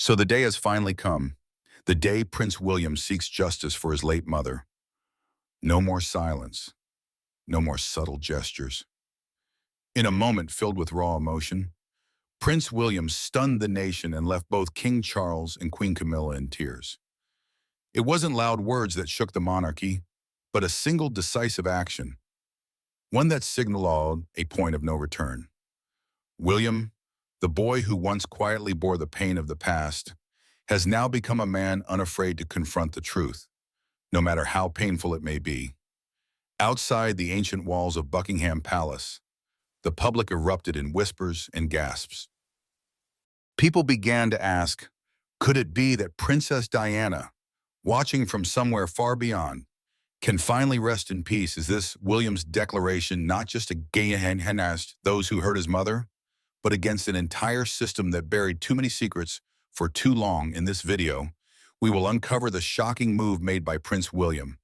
So the day has finally come. The day Prince William seeks justice for his late mother. No more silence. No more subtle gestures. In a moment filled with raw emotion, Prince William stunned the nation and left both King Charles and Queen Camilla in tears. It wasn't loud words that shook the monarchy, but a single decisive action, one that signaled a point of no return. William, the boy who once quietly bore the pain of the past, has now become a man unafraid to confront the truth, no matter how painful it may be. Outside the ancient walls of Buckingham Palace, the public erupted in whispers and gasps. People began to ask, could it be that Princess Diana, watching from somewhere far beyond, can finally rest in peace? Is this William's declaration not just against those who hurt his mother, but against an entire system that buried too many secrets for too long? In this video, we will uncover the shocking move made by Prince William,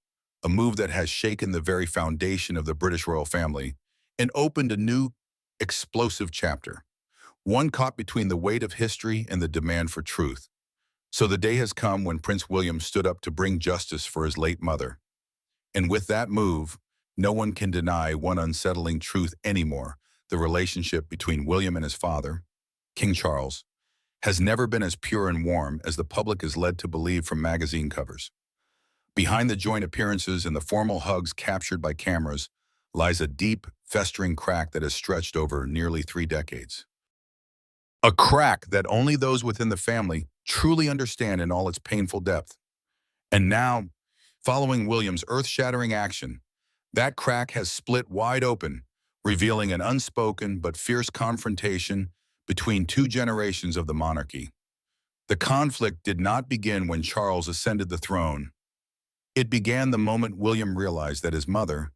a move that has shaken the very foundation of the British royal family and opened a new, explosive chapter, one caught between the weight of history and the demand for truth. So the day has come when Prince William stood up to bring justice for his late mother. And with that move, no one can deny one unsettling truth anymore. The relationship between William and his father, King Charles, has never been as pure and warm as the public is led to believe from magazine covers. Behind the joint appearances and the formal hugs captured by cameras lies a deep, festering crack that has stretched over nearly 3 decades. A crack that only those within the family truly understand in all its painful depth. And now, following William's earth-shattering action, that crack has split wide open, revealing an unspoken but fierce confrontation between 2 generations of the monarchy. The conflict did not begin when Charles ascended the throne. It began the moment William realized that his mother,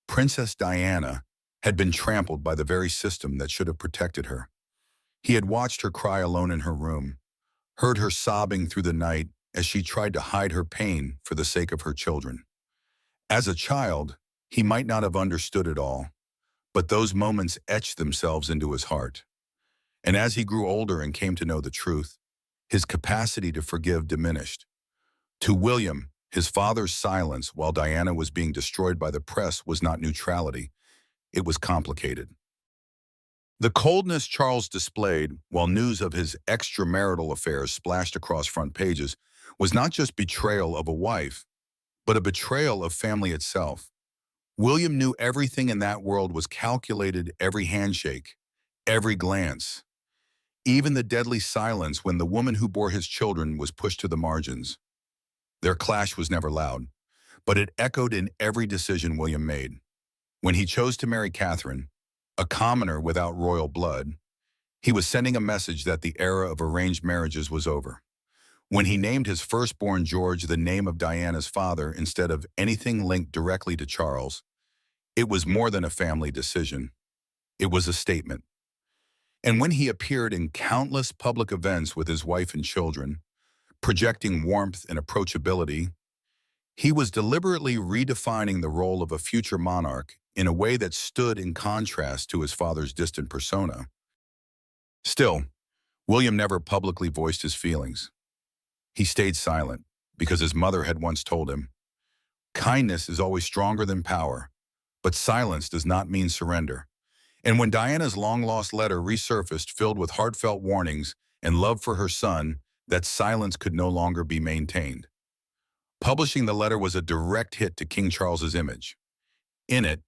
Princess Diana, had been trampled by the very system that should have protected her. He had watched her cry alone in her room, heard her sobbing through the night as she tried to hide her pain for the sake of her children. As a child, he might not have understood it all, but those moments etched themselves into his heart. And as he grew older and came to know the truth, his capacity to forgive diminished. To William, his father's silence while Diana was being destroyed by the press was not neutrality, it was complicated. The coldness Charles displayed while news of his extramarital affairs splashed across front pages was not just betrayal of a wife, but a betrayal of family itself. William knew everything in that world was calculated, every handshake, every glance, even the deadly silence when the woman who bore his children was pushed to the margins. Their clash was never loud, but it echoed in every decision William made. When he chose to marry Catherine, a commoner without royal blood, he was sending a message that the era of arranged marriages was over. When he named his firstborn George the name of Diana's father instead of anything linked directly to Charles, it was more than a family decision. It was a statement. And when he appeared in countless public events with his wife and children, projecting warmth and approachability, he was deliberately redefining the role of a future monarch in a way that stood in contrast to his father's distant persona. Still, William never publicly voiced his feelings. He stayed silent because his mother had once told him, kindness is always stronger than power, but silence does not mean surrender. And when Diana's long-lost letter resurfaced filled with heartfelt warnings and love for her son, that silence could no longer be maintained. Publishing the letter was a direct hit to King Charles's image. In it,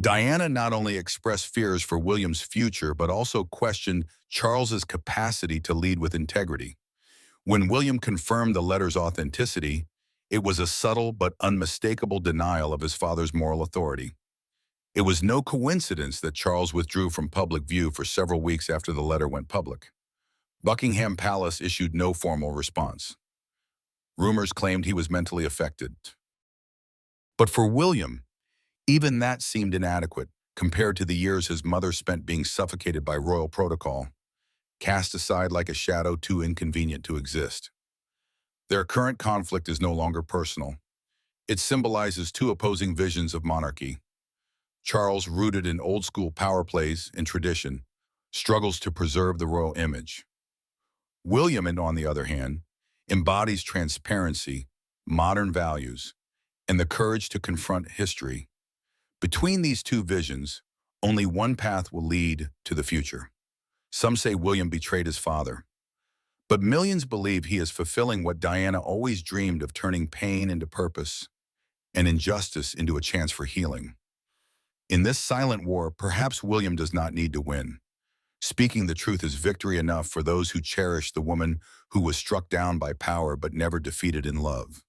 Diana not only expressed fears for William's future, but also questioned Charles's capacity to lead with integrity. When William confirmed the letter's authenticity, it was a subtle but unmistakable denial of his father's moral authority. It was no coincidence that Charles withdrew from public view for several weeks after the letter went public. Buckingham Palace issued no formal response. Rumors claimed he was mentally affected. But for William, even that seemed inadequate compared to the years his mother spent being suffocated by royal protocol, cast aside like a shadow too inconvenient to exist. Their current conflict is no longer personal. It symbolizes 2 opposing visions of monarchy. Charles, rooted in old-school power plays and tradition, struggles to preserve the royal image. William, and on the other hand, embodies transparency, modern values, and the courage to confront history. Between these two visions, only one path will lead to the future. Some say William betrayed his father, but millions believe he is fulfilling what Diana always dreamed of, turning pain into purpose and injustice into a chance for healing. In this silent war, perhaps William does not need to win. Speaking the truth is victory enough for those who cherish the woman who was struck down by power but never defeated in love.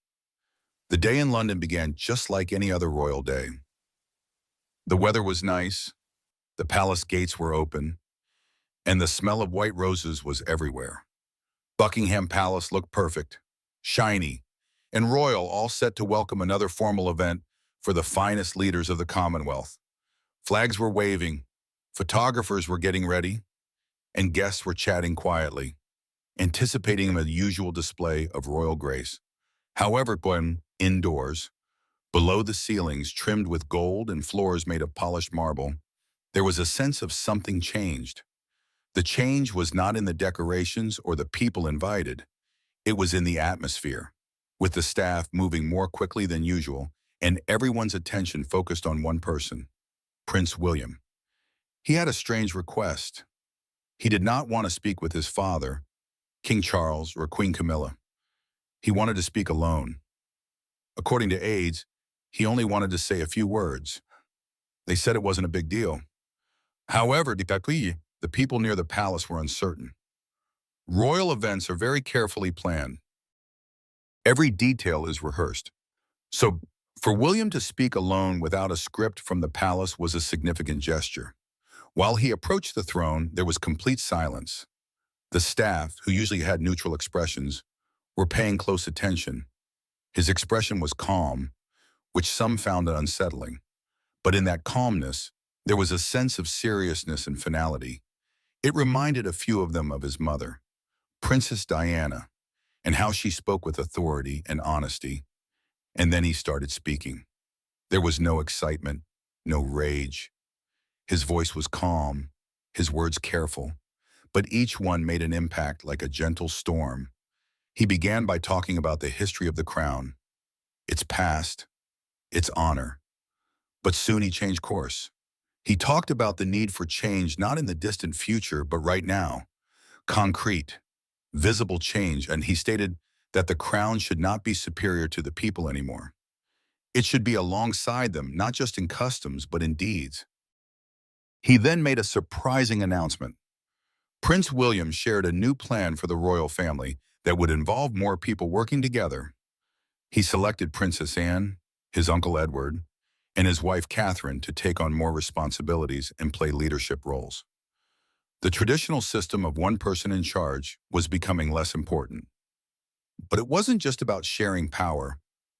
The day in London began just like any other royal day. The weather was nice, the palace gates were open, and the smell of white roses was everywhere. Buckingham Palace looked perfect, shiny, and royal, all set to welcome another formal event for the finest leaders of the Commonwealth. Flags were waving, photographers were getting ready, and guests were chatting quietly, anticipating the usual display of royal grace. However, when indoors, below the ceilings trimmed with gold and floors made of polished marble, there was a sense of something changed. The change was not in the decorations or the people invited. It was in the atmosphere, with the staff moving more quickly than usual and everyone's attention focused on one person, Prince William. He had a strange request. He did not want to speak with his father, King Charles, or Queen Camilla. He wanted to speak alone. According to aides, he only wanted to say a few words. They said it wasn't a big deal. However, the people near the palace were uncertain. Royal events are very carefully planned. Every detail is rehearsed. So, for William to speak alone without a script from the palace was a significant gesture. While he approached the throne, there was complete silence. The staff, who usually had neutral expressions, were paying close attention. His expression was calm, which some found unsettling. But in that calmness, there was a sense of seriousness and finality. It reminded a few of them of his mother, Princess Diana, and how she spoke with authority and honesty. And then he started speaking. There was no excitement, no rage. His voice was calm, his words careful, but each one made an impact like a gentle storm. He began by talking about the history of the crown, its past, its honor. But soon he changed course. He talked about the need for change not in the distant future, but right now. Concrete, visible change, and he stated that the crown should not be superior to the people anymore. It should be alongside them, not just in customs, but in deeds. He then made a surprising announcement. Prince William shared a new plan for the royal family that would involve more people working together. He selected Princess Anne, his uncle Edward, and his wife Catherine to take on more responsibilities and play leadership roles. The traditional system of one person in charge was becoming less important. But it wasn't just about sharing power.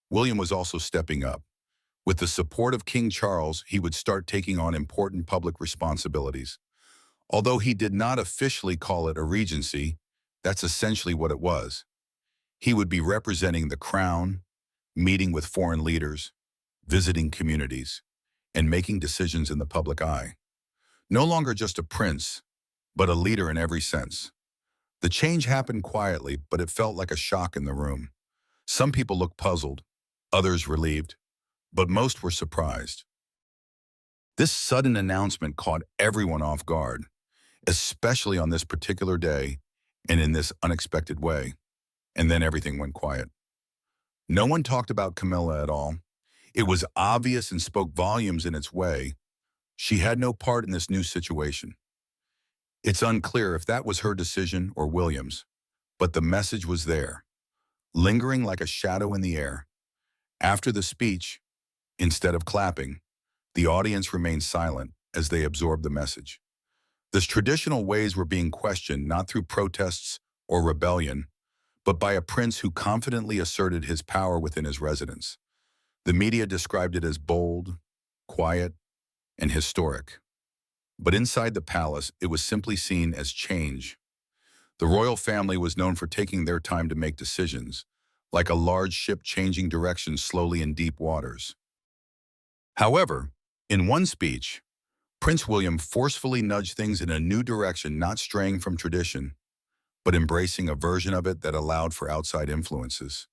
William was also stepping up. With the support of King Charles, he would start taking on important public responsibilities. Although he did not officially call it a regency, that's essentially what it was. He would be representing the crown, meeting with foreign leaders, visiting communities, and making decisions in the public eye. No longer just a prince, but a leader in every sense. The change happened quietly, but it felt like a shock in the room. Some people looked puzzled, others relieved, but most were surprised. This sudden announcement caught everyone off guard, especially on this particular day and in this unexpected way. And then everything went quiet. No one talked about Camilla at all. It was obvious and spoke volumes in its way. She had no part in this new situation. It's unclear if that was her decision or William's, but the message was there, lingering like a shadow in the air. After the speech, instead of clapping, the audience remained silent as they absorbed the message. The traditional ways were being questioned not through protests or rebellion, but by a prince who confidently asserted his power within his residence. The media described it as bold, quiet, and historic. But inside the palace, it was simply seen as change. The royal family was known for taking their time to make decisions, like a large ship changing direction slowly in deep waters. However, in one speech, Prince William forcefully nudged things in a new direction, not straying from tradition. but embracing a version of it that allowed for outside influences.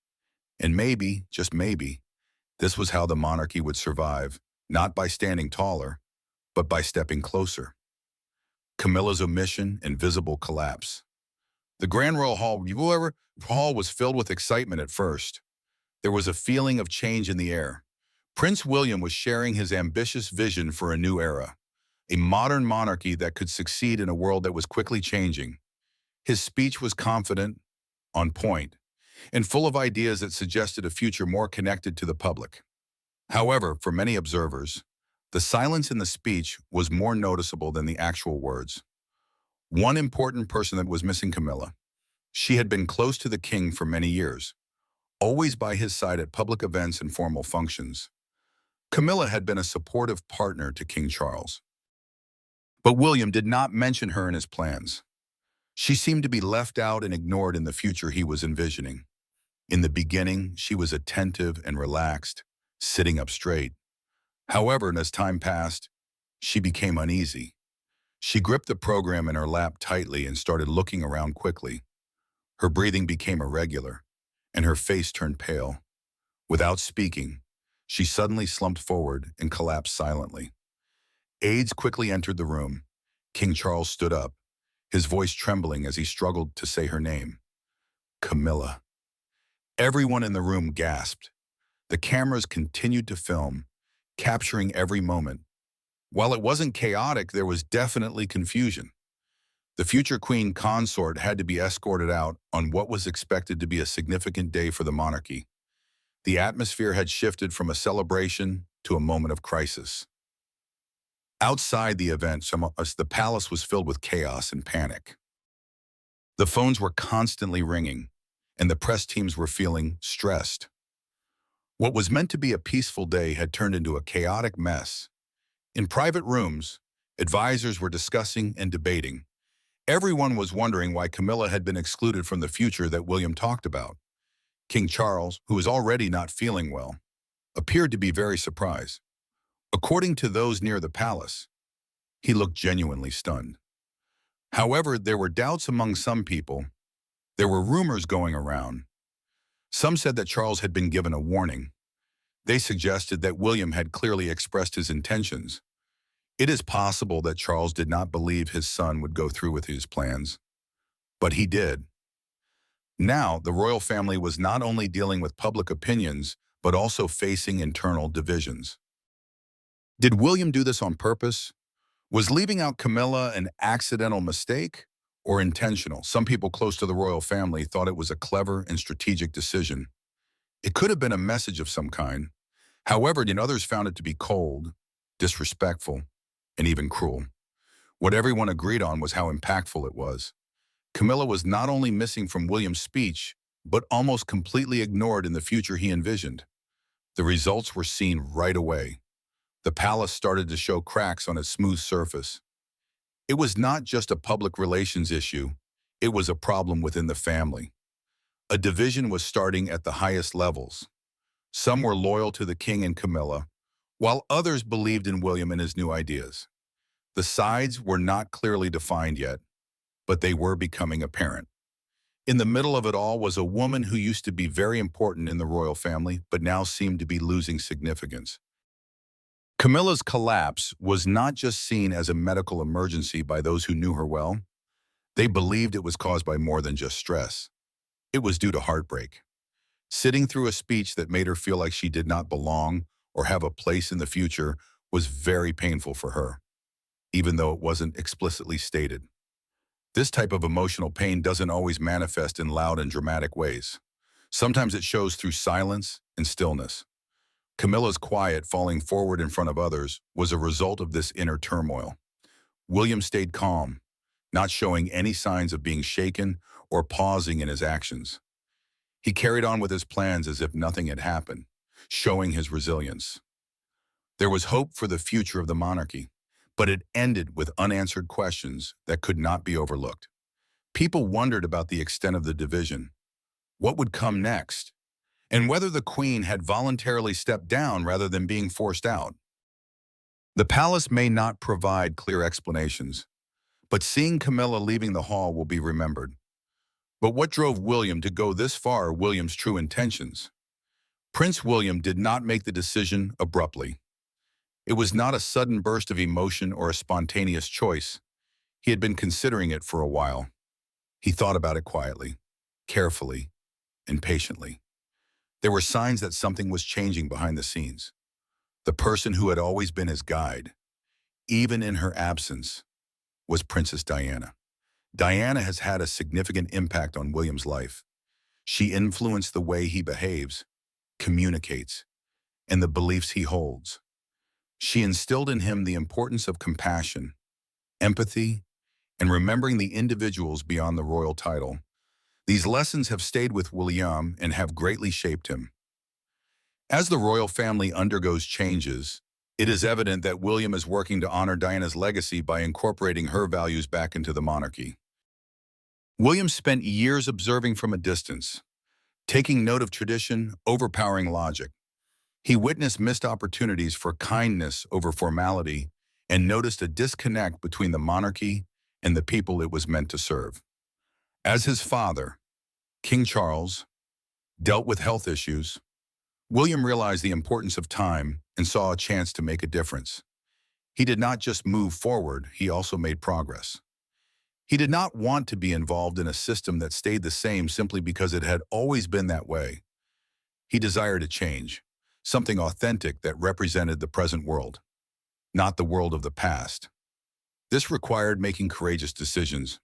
And maybe, just maybe, this was how the monarchy would survive, not by standing taller, but by stepping closer. Camilla's omission and visible collapse. The Grand Royal Hall was filled with excitement at first. There was a feeling of change in the air. Prince William was sharing his ambitious vision for a new era, a modern monarchy that could succeed in a world that was quickly changing. His speech was confident, on point, and full of ideas that suggested a future more connected to the public. However, for many observers, the silence in the speech was more noticeable than the actual words. One important person that was missing: Camilla. She had been close to the king for many years, always by his side at public events and formal functions. Camilla had been a supportive partner to King Charles. But William did not mention her in his plans. She seemed to be left out and ignored in the future he was envisioning. In the beginning, she was attentive and relaxed, sitting up straight. However, and as time passed, she became uneasy. She gripped the program in her lap tightly and started looking around quickly. Her breathing became irregular, and her face turned pale. Without speaking, she suddenly slumped forward and collapsed silently. Aides quickly entered the room. King Charles stood up, his voice trembling as he struggled to say her name. Camilla. Everyone in the room gasped. The cameras continued to film, capturing every moment. While it wasn't chaotic, there was definitely confusion. The future queen consort had to be escorted out on what was expected to be a significant day for the monarchy. The atmosphere had shifted from a celebration to a moment of crisis. Outside the event, the palace was filled with chaos and panic. The phones were constantly ringing, and the press teams were feeling stressed. What was meant to be a peaceful day had turned into a chaotic mess. In private rooms, advisors were discussing and debating. Everyone was wondering why Camilla had been excluded from the future that William talked about. King Charles, who was already not feeling well, appeared to be very surprised. According to those near the palace, he looked genuinely stunned. However, there were doubts among some people. There were rumors going around. Some said that Charles had been given a warning. They suggested that William had clearly expressed his intentions. It is possible that Charles did not believe his son would go through with his plans, but he did. Now, the royal family was not only dealing with public opinions, but also facing internal divisions. Did William do this on purpose? Was leaving out Camilla an accidental mistake or intentional? Some people close to the royal family thought it was a clever and strategic decision. It could have been a message of some kind. However, others found it to be cold, disrespectful, and even cruel. What everyone agreed on was how impactful it was. Camilla was not only missing from William's speech, but almost completely ignored in the future he envisioned. The results were seen right away. The palace started to show cracks on its smooth surface. It was not just a public relations issue, it was a problem within the family. A division was starting at the highest levels. Some were loyal to the king and Camilla, while others believed in William and his new ideas. The sides were not clearly defined yet, but they were becoming apparent. In the middle of it all was a woman who used to be very important in the royal family, but now seemed to be losing significance. Camilla's collapse was not just seen as a medical emergency by those who knew her well. They believed it was caused by more than just stress. It was due to heartbreak. Sitting through a speech that made her feel like she did not belong or have a place in the future was very painful for her, even though it wasn't explicitly stated. This type of emotional pain doesn't always manifest in loud and dramatic ways. Sometimes it shows through silence and stillness. Camilla's quiet, falling forward in front of others, was a result of this inner turmoil. William stayed calm, not showing any signs of being shaken or pausing in his actions. He carried on with his plans as if nothing had happened, showing his resilience. There was hope for the future of the monarchy, but it ended with unanswered questions that could not be overlooked. People wondered about the extent of the division, what would come next, and whether the queen had voluntarily stepped down rather than being forced out. The palace may not provide clear explanations, but seeing Camilla leaving the hall will be remembered. But what drove William to go this far are William's true intentions. Prince William did not make the decision abruptly. It was not a sudden burst of emotion or a spontaneous choice. He had been considering it for a while. He thought about it quietly, carefully, and patiently. There were signs that something was changing behind the scenes. The person who had always been his guide, even in her absence, was Princess Diana. Diana has had a significant impact on William's life. She influenced the way he behaves, communicates, and the beliefs he holds. She instilled in him the importance of compassion, empathy, and remembering the individuals beyond the royal title. These lessons have stayed with William and have greatly shaped him. As the royal family undergoes changes, it is evident that William is working to honor Diana's legacy by incorporating her values back into the monarchy. William spent years observing from a distance, taking note of tradition, overpowering logic. He witnessed missed opportunities for kindness over formality and noticed a disconnect between the monarchy and the people it was meant to serve. As his father, King Charles, dealt with health issues, William realized the importance of time and saw a chance to make a difference. He did not just move forward, he also made progress. He did not want to be involved in a system that stayed the same simply because it had always been that way. He desired a change, something authentic that represented the present world, not the world of the past. This required making courageous decisions.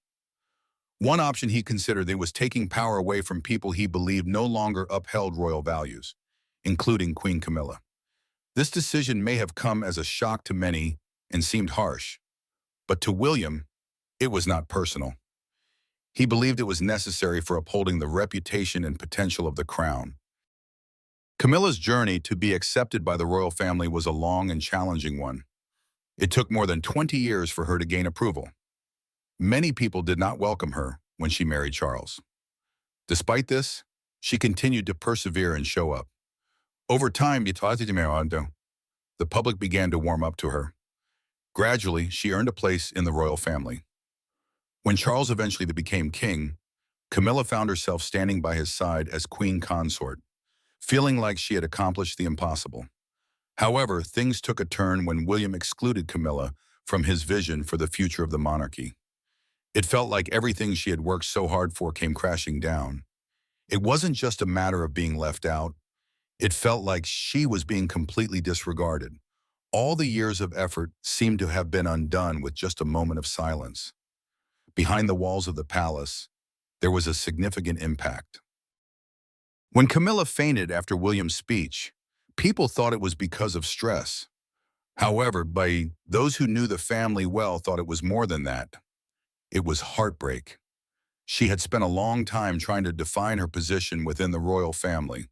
One option he considered was taking power away from people he believed no longer upheld royal values, including Queen Camilla. This decision may have come as a shock to many and seemed harsh, but to William, it was not personal. He believed it was necessary for upholding the reputation and potential of the crown. Camilla's journey to be accepted by the royal family was a long and challenging one. It took more than 20 years for her to gain approval. Many people did not welcome her when she married Charles. Despite this, she continued to persevere and show up. Over time, the public began to warm up to her. Gradually, she earned a place in the royal family. When Charles eventually became king, Camilla found herself standing by his side as queen consort, feeling like she had accomplished the impossible. However, things took a turn when William excluded Camilla from his vision for the future of the monarchy. It felt like everything she had worked so hard for came crashing down. It wasn't just a matter of being left out. It felt like she was being completely disregarded. All the years of effort seemed to have been undone with just a moment of silence. Behind the walls of the palace, there was a significant impact. When Camilla fainted after William's speech, people thought it was because of stress. However, by those who knew the family well thought it was more than that. It was heartbreak. She had spent a long time trying to define her position within the royal family.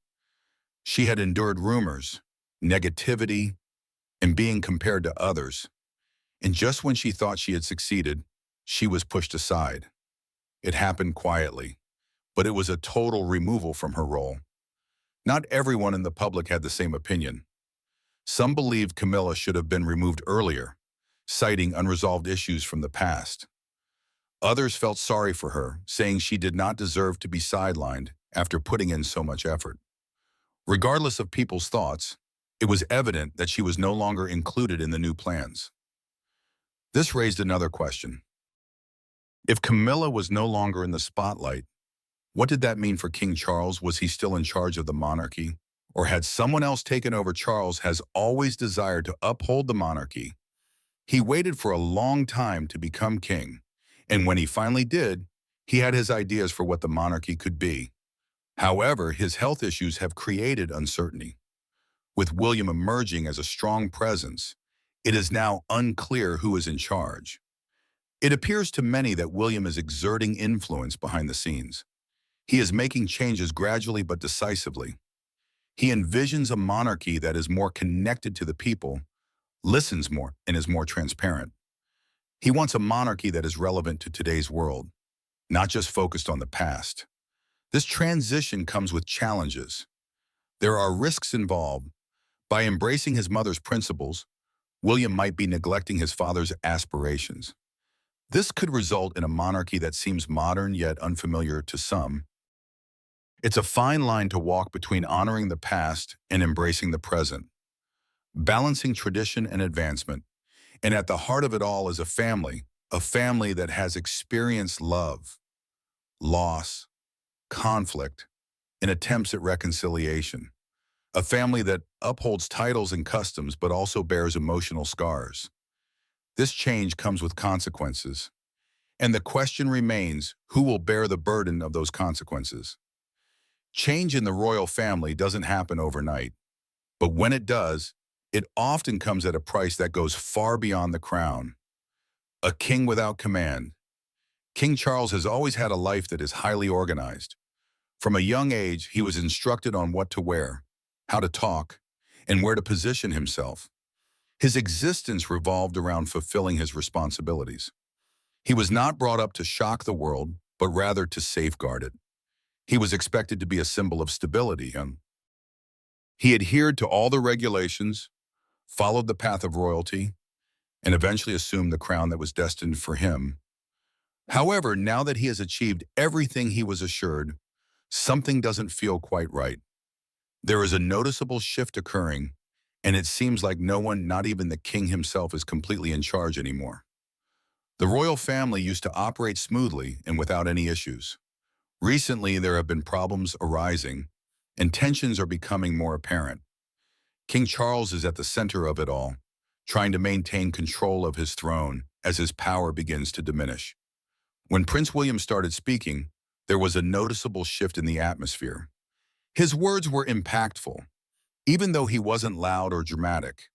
She had endured rumors, negativity, and being compared to others. And just when she thought she had succeeded, she was pushed aside. It happened quietly, but it was a total removal from her role. Not everyone in the public had the same opinion. Some believed Camilla should have been removed earlier, citing unresolved issues from the past. Others felt sorry for her, saying she did not deserve to be sidelined after putting in so much effort. Regardless of people's thoughts, it was evident that she was no longer included in the new plans. This raised another question. If Camilla was no longer in the spotlight, what did that mean for King Charles? Was he still in charge of the monarchy? Or had someone else taken over? Charles has always desired to uphold the monarchy. He waited for a long time to become king, and when he finally did, he had his ideas for what the monarchy could be. However, his health issues have created uncertainty. With William emerging as a strong presence, it is now unclear who is in charge. It appears to many that William is exerting influence behind the scenes. He is making changes gradually but decisively. He envisions a monarchy that is more connected to the people, listens more, and is more transparent. He wants a monarchy that is relevant to today's world, not just focused on the past. This transition comes with challenges. There are risks involved. By embracing his mother's principles, William might be neglecting his father's aspirations. This could result in a monarchy that seems modern yet unfamiliar to some. It's a fine line to walk between honoring the past and embracing the present, balancing tradition and advancement. And at the heart of it all is a family that has experienced love, loss, conflict, and attempts at reconciliation. A family that upholds titles and customs but also bears emotional scars. This change comes with consequences. And the question remains, who will bear the burden of those consequences? Change in the royal family doesn't happen overnight, but when it does, it often comes at a price that goes far beyond the crown. A king without command. King Charles has always had a life that is highly organized. From a young age, he was instructed on what to wear, how to talk, and where to position himself. His existence revolved around fulfilling his responsibilities. He was not brought up to shock the world, but rather to safeguard it. He was expected to be a symbol of stability. He adhered to all the regulations, followed the path of royalty, and eventually assumed the crown that was destined for him. However, now that he has achieved everything he was assured, something doesn't feel quite right. There is a noticeable shift occurring, and it seems like no one, not even the king himself, is completely in charge anymore. The royal family used to operate smoothly and without any issues. Recently, there have been problems arising, and tensions are becoming more apparent. King Charles is at the center of it all, trying to maintain control of his throne as his power begins to diminish. When Prince William started speaking, there was a noticeable shift in the atmosphere. His words were impactful, even though he wasn't loud or dramatic.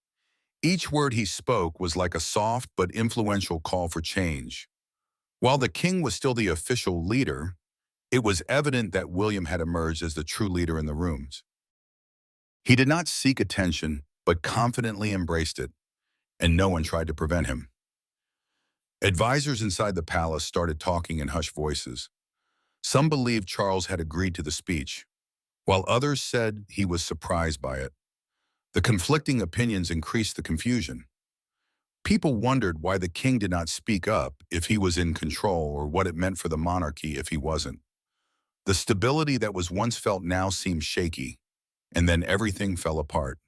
Each word he spoke was like a soft but influential call for change. While the king was still the official leader, it was evident that William had emerged as the true leader in the rooms. He did not seek attention, but confidently embraced it, and no one tried to prevent him. Advisors inside the palace started talking in hushed voices. Some believed Charles had agreed to the speech, while others said he was surprised by it. The conflicting opinions increased the confusion. People wondered why the king did not speak up if he was in control, or what it meant for the monarchy if he wasn't. The stability that was once felt now seemed shaky, and then everything fell apart.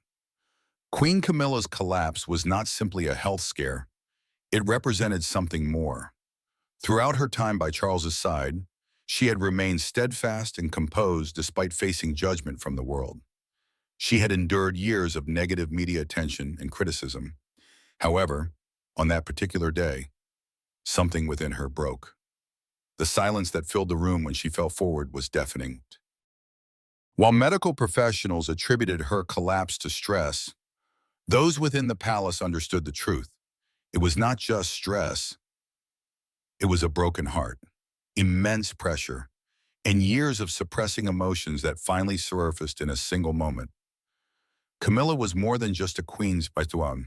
Queen Camilla's collapse was not simply a health scare, it represented something more. Throughout her time by Charles's side, she had remained steadfast and composed despite facing judgment from the world. She had endured years of negative media attention and criticism. However, on that particular day, something within her broke. The silence that filled the room when she fell forward was deafening. While medical professionals attributed her collapse to stress, those within the palace understood the truth. It was not just stress, it was a broken heart, immense pressure, and years of suppressing emotions that finally surfaced in a single moment. Camilla was more than just a queen's patroon.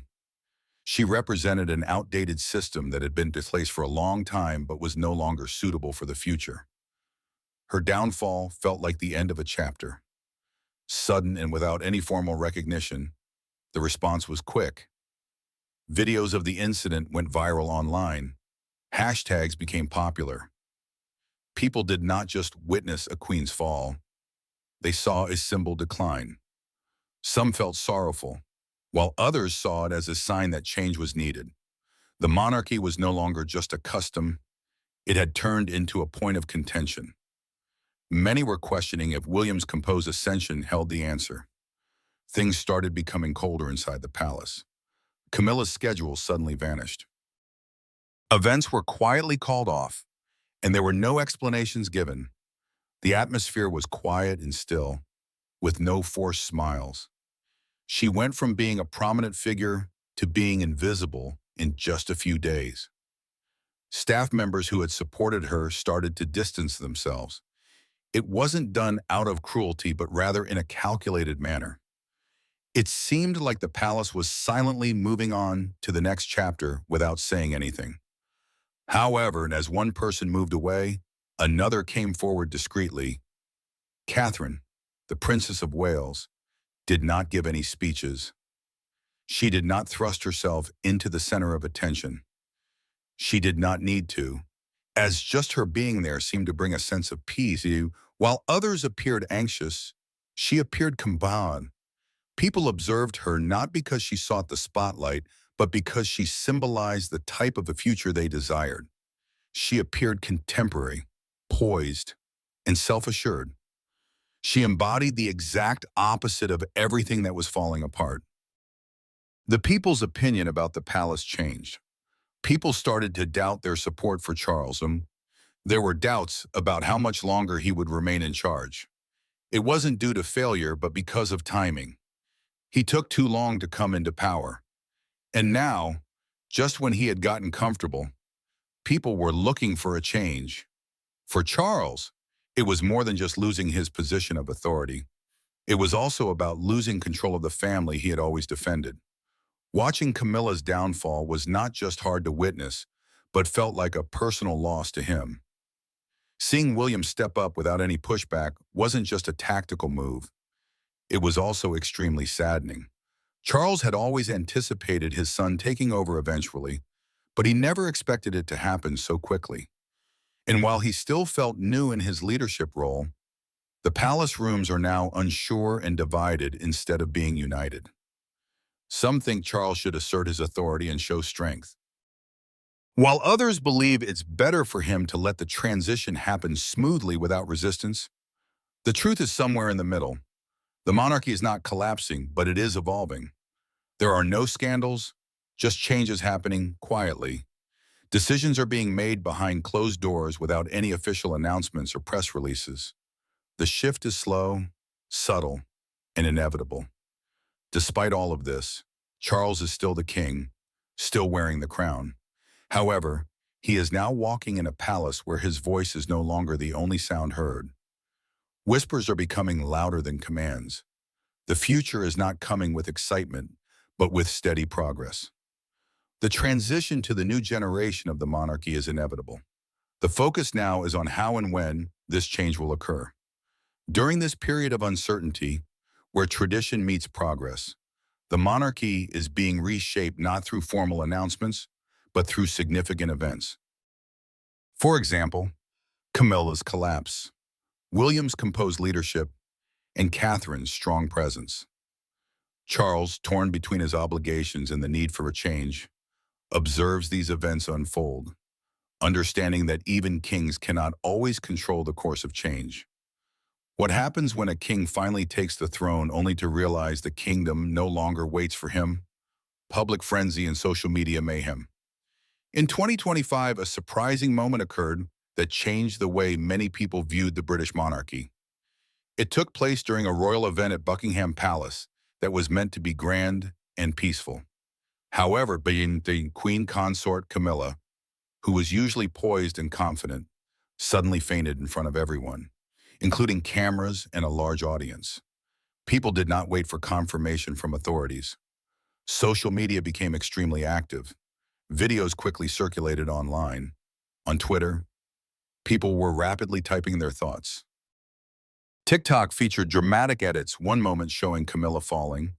She represented an outdated system that had been in place for a long time but was no longer suitable for the future. Her downfall felt like the end of a chapter. Sudden and without any formal recognition, the response was quick. Videos of the incident went viral online. Hashtags became popular. People did not just witness a queen's fall, they saw a symbol decline. Some felt sorrowful, while others saw it as a sign that change was needed. The monarchy was no longer just a custom, it had turned into a point of contention. Many were questioning if William's composed ascension held the answer. Things started becoming colder inside the palace. Camilla's schedule suddenly vanished. Events were quietly called off, and there were no explanations given. The atmosphere was quiet and still, with no forced smiles. She went from being a prominent figure to being invisible in just a few days. Staff members who had supported her started to distance themselves. It wasn't done out of cruelty, but rather in a calculated manner. It seemed like the palace was silently moving on to the next chapter without saying anything. However, and as one person moved away, another came forward discreetly. Catherine, the Princess of Wales, did not give any speeches. She did not thrust herself into the center of attention. She did not need to, as just her being there seemed to bring a sense of peace. While others appeared anxious, she appeared calm. People observed her not because she sought the spotlight, but because she symbolized the type of the future they desired. She appeared contemporary, poised, and self-assured. She embodied the exact opposite of everything that was falling apart. The people's opinion about the palace changed. People started to doubt their support for Charles. There were doubts about how much longer he would remain in charge. It wasn't due to failure, but because of timing. He took too long to come into power. And now, just when he had gotten comfortable, people were looking for a change. For Charles, it was more than just losing his position of authority. It was also about losing control of the family he had always defended. Watching Camilla's downfall was not just hard to witness, but felt like a personal loss to him. Seeing William step up without any pushback wasn't just a tactical move. It was also extremely saddening. Charles had always anticipated his son taking over eventually, but he never expected it to happen so quickly. And while he still felt new in his leadership role, the palace rooms are now unsure and divided instead of being united. Some think Charles should assert his authority and show strength, while others believe it's better for him to let the transition happen smoothly without resistance. The truth is somewhere in the middle. The monarchy is not collapsing, but it is evolving. There are no scandals, just changes happening quietly. Decisions are being made behind closed doors without any official announcements or press releases. The shift is slow, subtle, and inevitable. Despite all of this, Charles is still the king, still wearing the crown. However, he is now walking in a palace where his voice is no longer the only sound heard. Whispers are becoming louder than commands. The future is not coming with excitement, but with steady progress. The transition to the new generation of the monarchy is inevitable. The focus now is on how and when this change will occur. During this period of uncertainty, where tradition meets progress, the monarchy is being reshaped not through formal announcements, but through significant events. For example, Camilla's collapse, William's composed leadership, and Catherine's strong presence. Charles, torn between his obligations and the need for a change, observes these events unfold, understanding that even kings cannot always control the course of change. What happens when a king finally takes the throne only to realize the kingdom no longer waits for him? Public frenzy and social media mayhem. In 2025, a surprising moment occurred that changed the way many people viewed the British monarchy. It took place during a royal event at Buckingham Palace that was meant to be grand and peaceful. However, being the Queen Consort Camilla, who was usually poised and confident, suddenly fainted in front of everyone, including cameras and a large audience. People did not wait for confirmation from authorities. Social media became extremely active. Videos quickly circulated online. On Twitter, people were rapidly typing their thoughts. TikTok featured dramatic edits, one moment showing Camilla falling,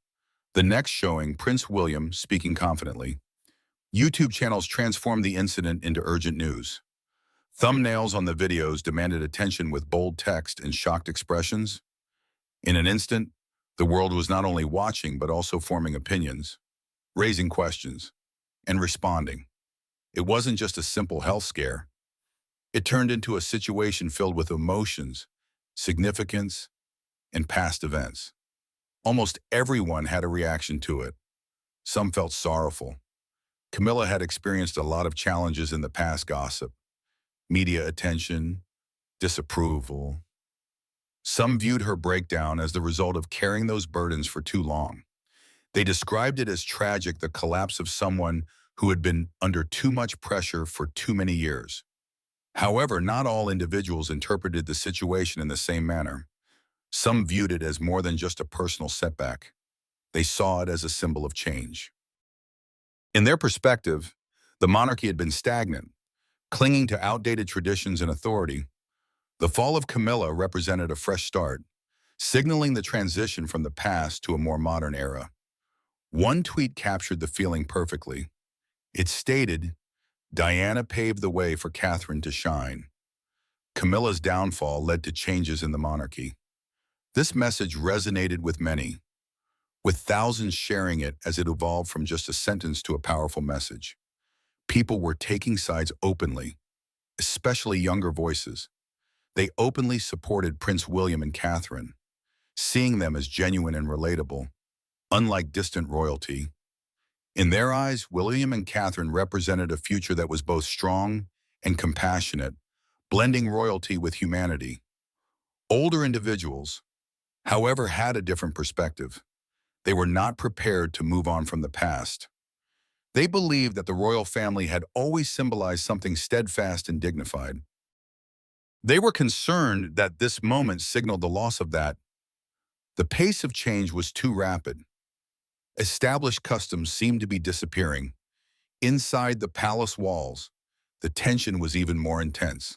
the next showing Prince William speaking confidently. YouTube channels transformed the incident into urgent news. Thumbnails on the videos demanded attention with bold text and shocked expressions. In an instant, the world was not only watching but also forming opinions, raising questions, and responding. It wasn't just a simple health scare. It turned into a situation filled with emotions, significance, and past events. Almost everyone had a reaction to it. Some felt sorrowful. Camilla had experienced a lot of challenges in the past: gossip, media attention, disapproval. Some viewed her breakdown as the result of carrying those burdens for too long. They described it as tragic, the collapse of someone who had been under too much pressure for too many years. However, not all individuals interpreted the situation in the same manner. Some viewed it as more than just a personal setback. They saw it as a symbol of change. In their perspective, the monarchy had been stagnant, clinging to outdated traditions and authority. The fall of Camilla represented a fresh start, signaling the transition from the past to a more modern era. One tweet captured the feeling perfectly. It stated, Diana paved the way for Catherine to shine. Camilla's downfall led to changes in the monarchy. This message resonated with many, with thousands sharing it as it evolved from just a sentence to a powerful message. People were taking sides openly, especially younger voices. They openly supported Prince William and Catherine, seeing them as genuine and relatable, unlike distant royalty. In their eyes, William and Catherine represented a future that was both strong and compassionate, blending royalty with humanity. Older individuals, however, had a different perspective. They were not prepared to move on from the past. They believed that the royal family had always symbolized something steadfast and dignified. They were concerned that this moment signaled the loss of that. The pace of change was too rapid. Established customs seemed to be disappearing. Inside the palace walls, the tension was even more intense.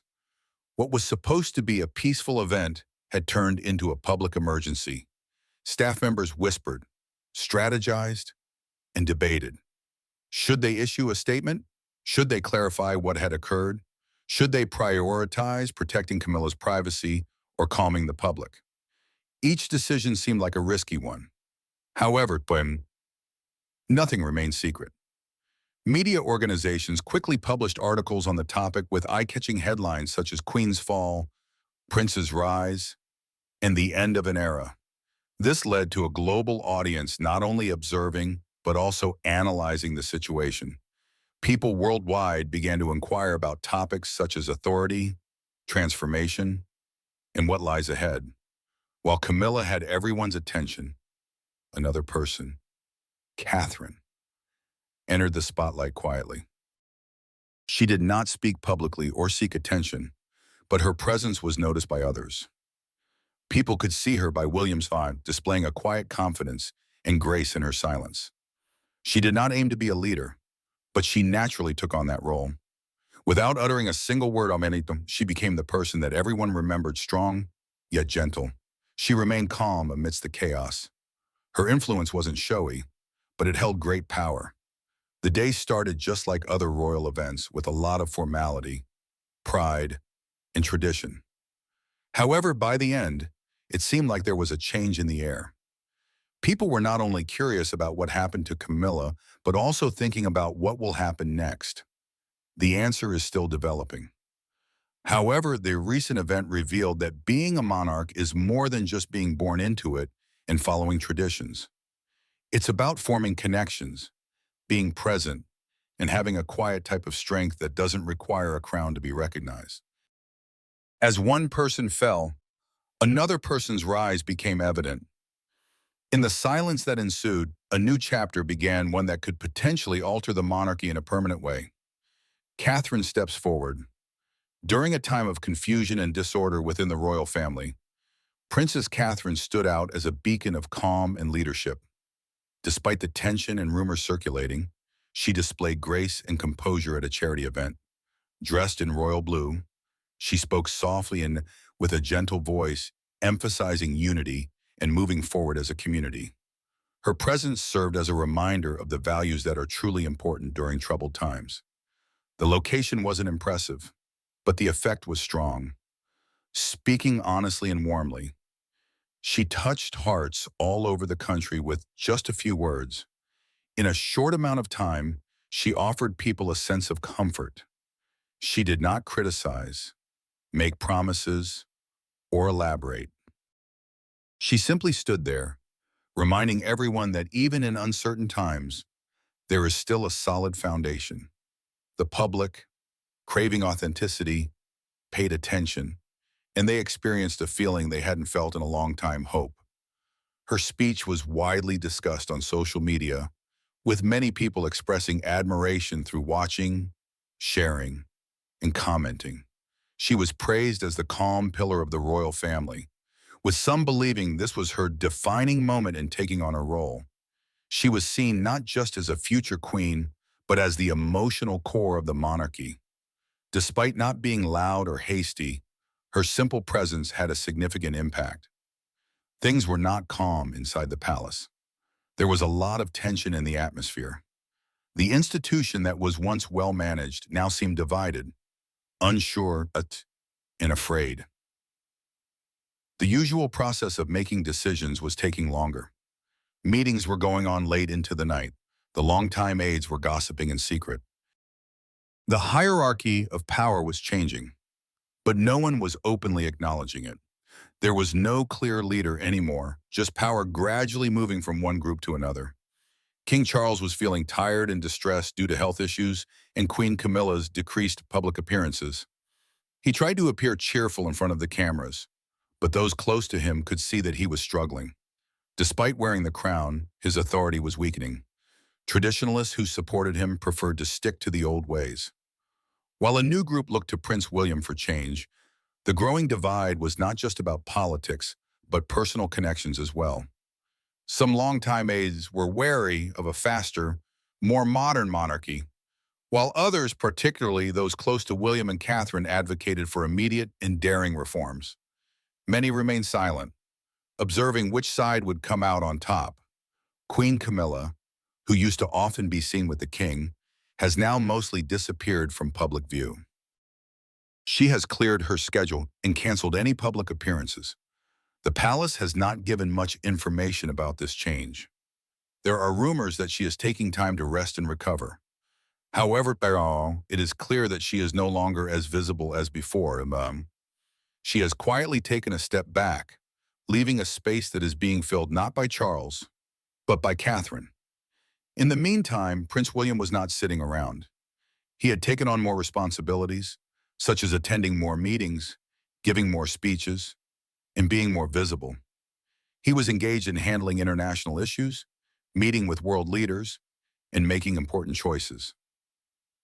What was supposed to be a peaceful event had turned into a public emergency. Staff members whispered, strategized, and debated. Should they issue a statement? Should they clarify what had occurred? Should they prioritize protecting Camilla's privacy or calming the public? Each decision seemed like a risky one. However, nothing remained secret. Media organizations quickly published articles on the topic with eye-catching headlines such as Queen's Fall, Prince's Rise, and the End of an Era. This led to a global audience not only observing, but also analyzing the situation. People worldwide began to inquire about topics such as authority, transformation, and what lies ahead. While Camilla had everyone's attention, another person, Catherine, entered the spotlight quietly. She did not speak publicly or seek attention, but her presence was noticed by others. People could see her by William's side, displaying a quiet confidence and grace in her silence. She did not aim to be a leader, but she naturally took on that role. Without uttering a single word on anything, she became the person that everyone remembered, strong, yet gentle. She remained calm amidst the chaos. Her influence wasn't showy, but it held great power. The day started just like other royal events, with a lot of formality, pride, and tradition. However, by the end, it seemed like there was a change in the air. People were not only curious about what happened to Camilla, but also thinking about what will happen next. The answer is still developing. However, the recent event revealed that being a monarch is more than just being born into it and following traditions. It's about forming connections, being present, and having a quiet type of strength that doesn't require a crown to be recognized. As one person fell, another person's rise became evident. In the silence that ensued, a new chapter began, one that could potentially alter the monarchy in a permanent way. Catherine steps forward. During a time of confusion and disorder within the royal family, Princess Catherine stood out as a beacon of calm and leadership. Despite the tension and rumors circulating, she displayed grace and composure at a charity event. Dressed in royal blue, she spoke softly and with a gentle voice, emphasizing unity and moving forward as a community. Her presence served as a reminder of the values that are truly important during troubled times. The location wasn't impressive, but the effect was strong. Speaking honestly and warmly, she touched hearts all over the country with just a few words. In a short amount of time, she offered people a sense of comfort. She did not criticize, make promises, or elaborate. She simply stood there, reminding everyone that even in uncertain times, there is still a solid foundation. The public, craving authenticity, paid attention, and they experienced a feeling they hadn't felt in a long time: hope. Her speech was widely discussed on social media, with many people expressing admiration through watching, sharing, and commenting. She was praised as the calm pillar of the royal family, with some believing this was her defining moment in taking on her role. She was seen not just as a future queen, but as the emotional core of the monarchy. Despite not being loud or hasty, her simple presence had a significant impact. Things were not calm inside the palace. There was a lot of tension in the atmosphere. The institution that was once well managed now seemed divided, unsure, and afraid. The usual process of making decisions was taking longer. Meetings were going on late into the night. The longtime aides were gossiping in secret. The hierarchy of power was changing, but no one was openly acknowledging it. There was no clear leader anymore, just power gradually moving from one group to another. King Charles was feeling tired and distressed due to health issues and Queen Camilla's decreased public appearances. He tried to appear cheerful in front of the cameras, but those close to him could see that he was struggling. Despite wearing the crown, his authority was weakening. Traditionalists who supported him preferred to stick to the old ways. While a new group looked to Prince William for change, the growing divide was not just about politics, but personal connections as well. Some longtime aides were wary of a faster, more modern monarchy, while others, particularly those close to William and Catherine, advocated for immediate and daring reforms. Many remained silent, observing which side would come out on top. Queen Camilla, who used to often be seen with the king, has now mostly disappeared from public view. She has cleared her schedule and canceled any public appearances. The palace has not given much information about this change. There are rumors that she is taking time to rest and recover. However, it is clear that she is no longer as visible as before. She has quietly taken a step back, leaving a space that is being filled not by Charles, but by Catherine. In the meantime, Prince William was not sitting around. He had taken on more responsibilities, such as attending more meetings, giving more speeches, and being more visible. He was engaged in handling international issues, meeting with world leaders, and making important choices.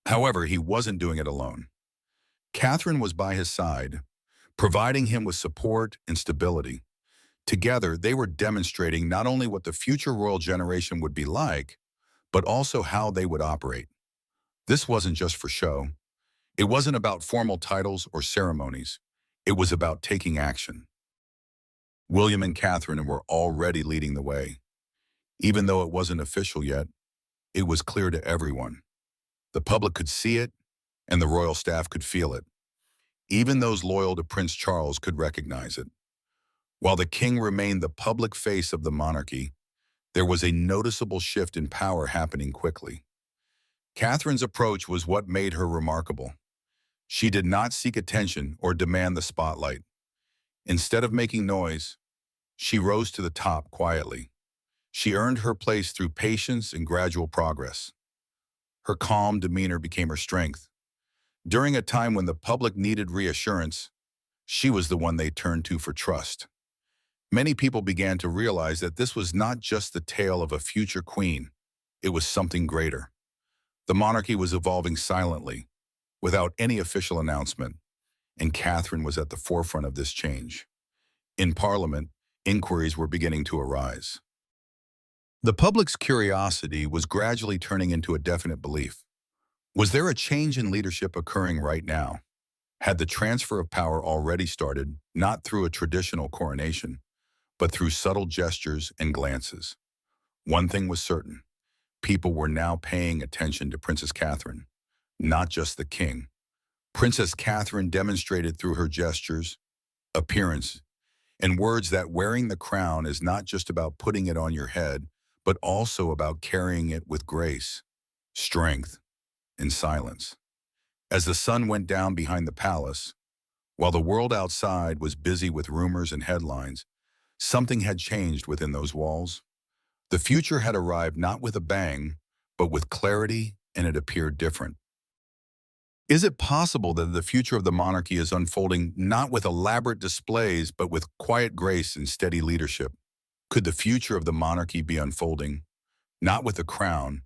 However, he wasn't doing it alone. Catherine was by his side, providing him with support and stability. Together, they were demonstrating not only what the future royal generation would be like, but also how they would operate. This wasn't just for show. It wasn't about formal titles or ceremonies. It was about taking action. William and Catherine were already leading the way. Even though it wasn't official yet, it was clear to everyone. The public could see it, and the royal staff could feel it. Even those loyal to Prince Charles could recognize it. While the king remained the public face of the monarchy, there was a noticeable shift in power happening quickly. Catherine's approach was what made her remarkable. She did not seek attention or demand the spotlight. Instead of making noise, she rose to the top quietly. She earned her place through patience and gradual progress. Her calm demeanor became her strength. During a time when the public needed reassurance, she was the one they turned to for trust. Many people began to realize that this was not just the tale of a future queen. It was something greater. The monarchy was evolving silently, without any official announcement, and Catherine was at the forefront of this change. In Parliament, inquiries were beginning to arise. The public's curiosity was gradually turning into a definite belief. Was there a change in leadership occurring right now? Had the transfer of power already started, not through a traditional coronation, but through subtle gestures and glances? One thing was certain. People were now paying attention to Princess Catherine, not just the king. Princess Catherine demonstrated through her gestures, appearance, and words that wearing the crown is not just about putting it on your head, but also about carrying it with grace, strength, and silence. As the sun went down behind the palace, while the world outside was busy with rumors and headlines, something had changed within those walls. The future had arrived not with a bang, but with clarity, and it appeared different. Is it possible that the future of the monarchy is unfolding not with elaborate displays, but with quiet grace and steady leadership? Could the future of the monarchy be unfolding, not with a crown,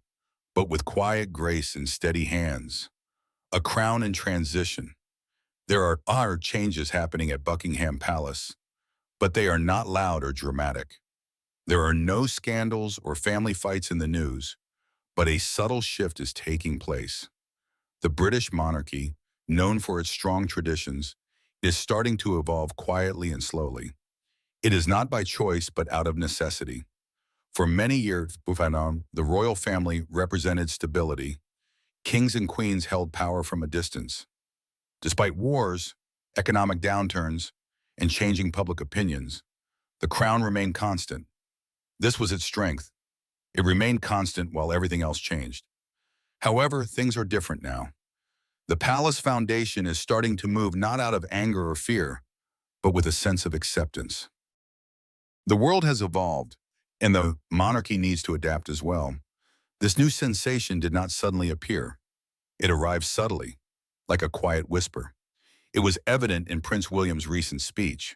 but with quiet grace and steady hands? A crown in transition. There are changes happening at Buckingham Palace, but they are not loud or dramatic. There are no scandals or family fights in the news, but a subtle shift is taking place. The British monarchy, known for its strong traditions, is starting to evolve quietly and slowly. It is not by choice, but out of necessity. For many years, the royal family represented stability. Kings and queens held power from a distance. Despite wars, economic downturns, and changing public opinions, the crown remained constant. This was its strength. It remained constant while everything else changed. However, things are different now. The palace foundation is starting to move not out of anger or fear, but with a sense of acceptance. The world has evolved, and the monarchy needs to adapt as well. This new sensation did not suddenly appear. It arrived subtly, like a quiet whisper. It was evident in Prince William's recent speech.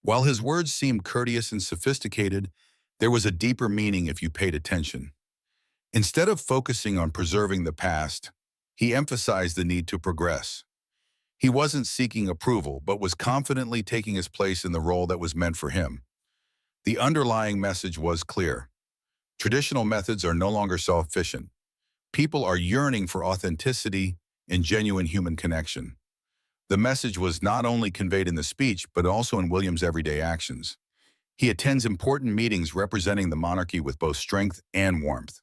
While his words seemed courteous and sophisticated, there was a deeper meaning if you paid attention. Instead of focusing on preserving the past, he emphasized the need to progress. He wasn't seeking approval, but was confidently taking his place in the role that was meant for him. The underlying message was clear. Traditional methods are no longer sufficient. People are yearning for authenticity and genuine human connection. The message was not only conveyed in the speech, but also in William's everyday actions. He attends important meetings representing the monarchy with both strength and warmth.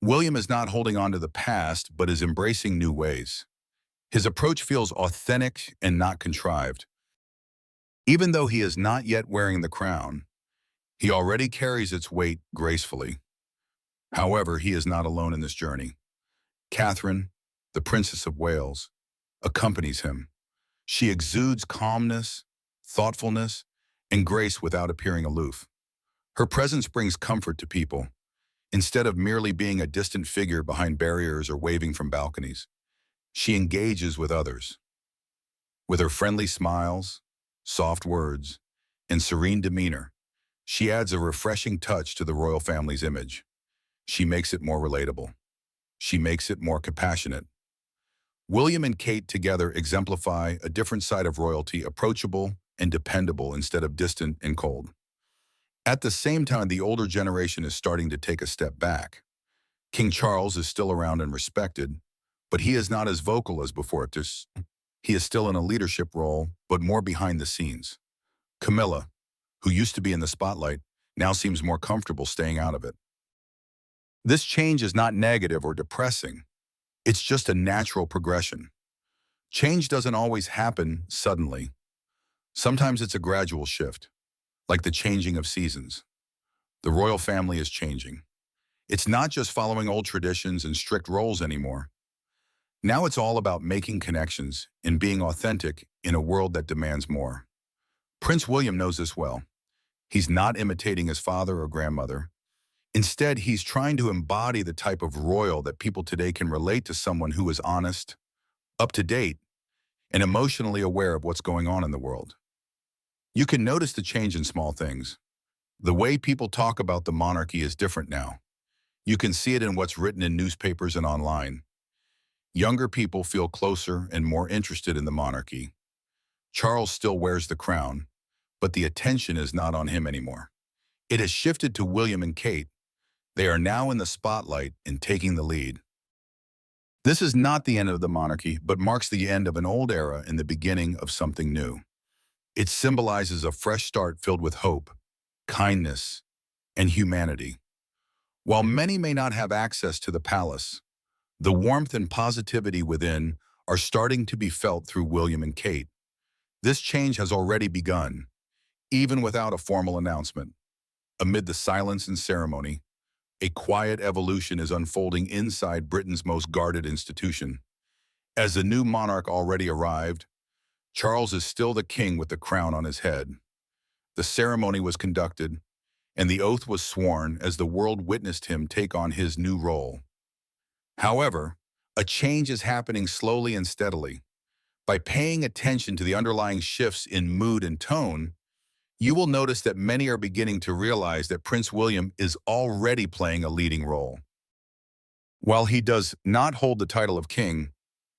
William is not holding on to the past, but is embracing new ways. His approach feels authentic and not contrived. Even though he is not yet wearing the crown, he already carries its weight gracefully. However, he is not alone in this journey. Catherine, the Princess of Wales, accompanies him. She exudes calmness, thoughtfulness, and grace without appearing aloof. Her presence brings comfort to people, instead of merely being a distant figure behind barriers or waving from balconies. She engages with others. With her friendly smiles, soft words, and serene demeanor, she adds a refreshing touch to the royal family's image. She makes it more relatable. She makes it more compassionate. William and Kate together exemplify a different side of royalty, approachable and dependable instead of distant and cold. At the same time, the older generation is starting to take a step back. King Charles is still around and respected, but he is not as vocal as before. He is still in a leadership role, but more behind the scenes. Camilla, who used to be in the spotlight, now seems more comfortable staying out of it. This change is not negative or depressing. It's just a natural progression. Change doesn't always happen suddenly. Sometimes it's a gradual shift, like the changing of seasons. The royal family is changing. It's not just following old traditions and strict roles anymore. Now it's all about making connections and being authentic in a world that demands more. Prince William knows this well. He's not imitating his father or grandmother. Instead, he's trying to embody the type of royal that people today can relate to, someone who is honest, up to date, and emotionally aware of what's going on in the world. You can notice the change in small things. The way people talk about the monarchy is different now. You can see it in what's written in newspapers and online. Younger people feel closer and more interested in the monarchy. Charles still wears the crown, but the attention is not on him anymore. It has shifted to William and Kate. They are now in the spotlight and taking the lead. This is not the end of the monarchy, but marks the end of an old era and the beginning of something new. It symbolizes a fresh start filled with hope, kindness, and humanity. While many may not have access to the palace, the warmth and positivity within are starting to be felt through William and Kate. This change has already begun, even without a formal announcement. Amid the silence and ceremony, a quiet evolution is unfolding inside Britain's most guarded institution. As the new monarch already arrived, Charles is still the king with the crown on his head. The ceremony was conducted, and the oath was sworn as the world witnessed him take on his new role. However, a change is happening slowly and steadily. By paying attention to the underlying shifts in mood and tone, you will notice that many are beginning to realize that Prince William is already playing a leading role. While he does not hold the title of king,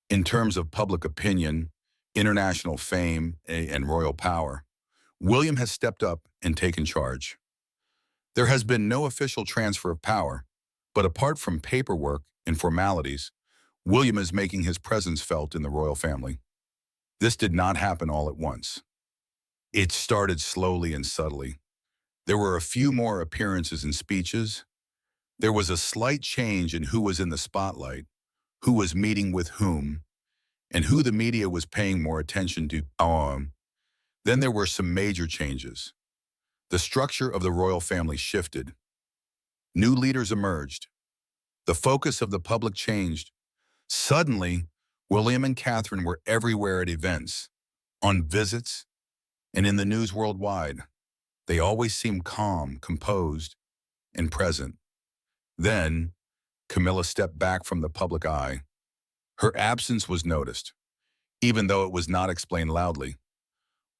in terms of public opinion, international fame, and royal power, William has stepped up and taken charge. There has been no official transfer of power, but apart from paperwork and formalities, William is making his presence felt in the royal family. This did not happen all at once. It started slowly and subtly. There were a few more appearances and speeches. There was a slight change in who was in the spotlight, who was meeting with whom, and who the media was paying more attention to. Then there were some major changes. The structure of the royal family shifted. New leaders emerged. The focus of the public changed. Suddenly, William and Catherine were everywhere at events, on visits, and in the news worldwide. They always seemed calm, composed, and present. Then, Camilla stepped back from the public eye. Her absence was noticed, even though it was not explained loudly.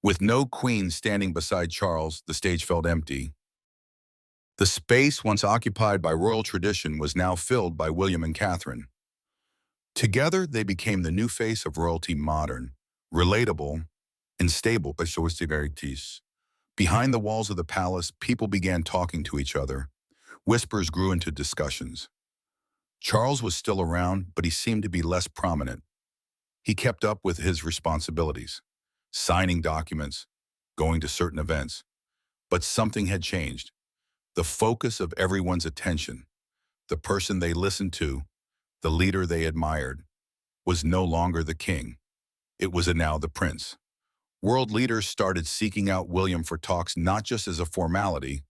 With no queen standing beside Charles, the stage felt empty. The space once occupied by royal tradition was now filled by William and Catherine. Together, they became the new face of royalty, modern, relatable, and stable. Behind the walls of the palace, people began talking to each other. Whispers grew into discussions. Charles was still around, but he seemed to be less prominent. He kept up with his responsibilities, signing documents, going to certain events. But something had changed. The focus of everyone's attention, the person they listened to, the leader they admired, was no longer the king. It was now the prince. World leaders started seeking out William for talks not just as a formality,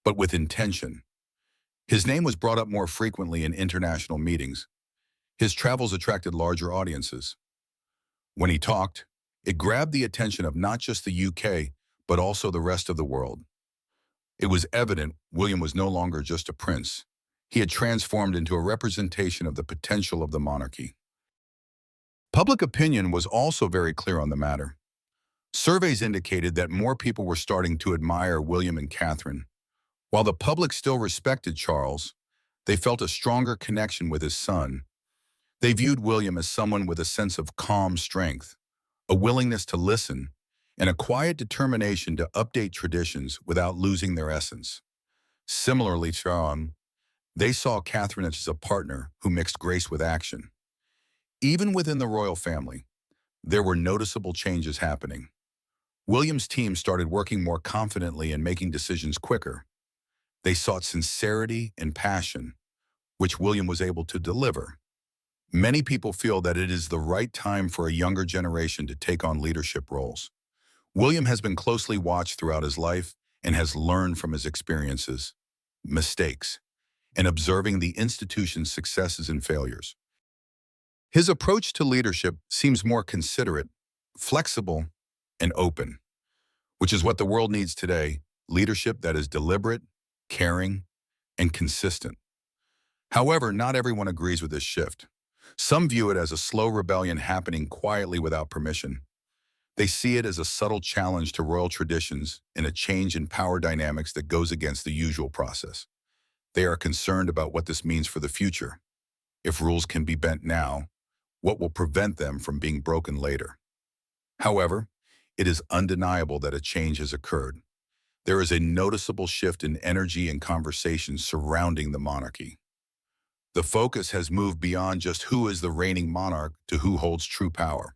but with intention. His name was brought up more frequently in international meetings. His travels attracted larger audiences. When he talked, it grabbed the attention of not just the UK, but also the rest of the world. It was evident William was no longer just a prince. He had transformed into a representation of the potential of the monarchy. Public opinion was also very clear on the matter. Surveys indicated that more people were starting to admire William and Catherine. While the public still respected Charles, they felt a stronger connection with his son. They viewed William as someone with a sense of calm strength, a willingness to listen, and a quiet determination to update traditions without losing their essence. Similarly, they saw Catherine as a partner who mixed grace with action. Even within the royal family, there were noticeable changes happening. William's team started working more confidently and making decisions quicker. They sought sincerity and passion, which William was able to deliver. Many people feel that it is the right time for a younger generation to take on leadership roles. William has been closely watched throughout his life and has learned from his experiences, mistakes, and observing the institution's successes and failures. His approach to leadership seems more considerate, flexible, and open, which is what the world needs today, leadership that is deliberate, caring, and consistent. However, not everyone agrees with this shift. Some view it as a slow rebellion happening quietly without permission. They see it as a subtle challenge to royal traditions and a change in power dynamics that goes against the usual process. They are concerned about what this means for the future. If rules can be bent now, what will prevent them from being broken later? However, it is undeniable that a change has occurred. There is a noticeable shift in energy and conversation surrounding the monarchy. The focus has moved beyond just who is the reigning monarch to who holds true power.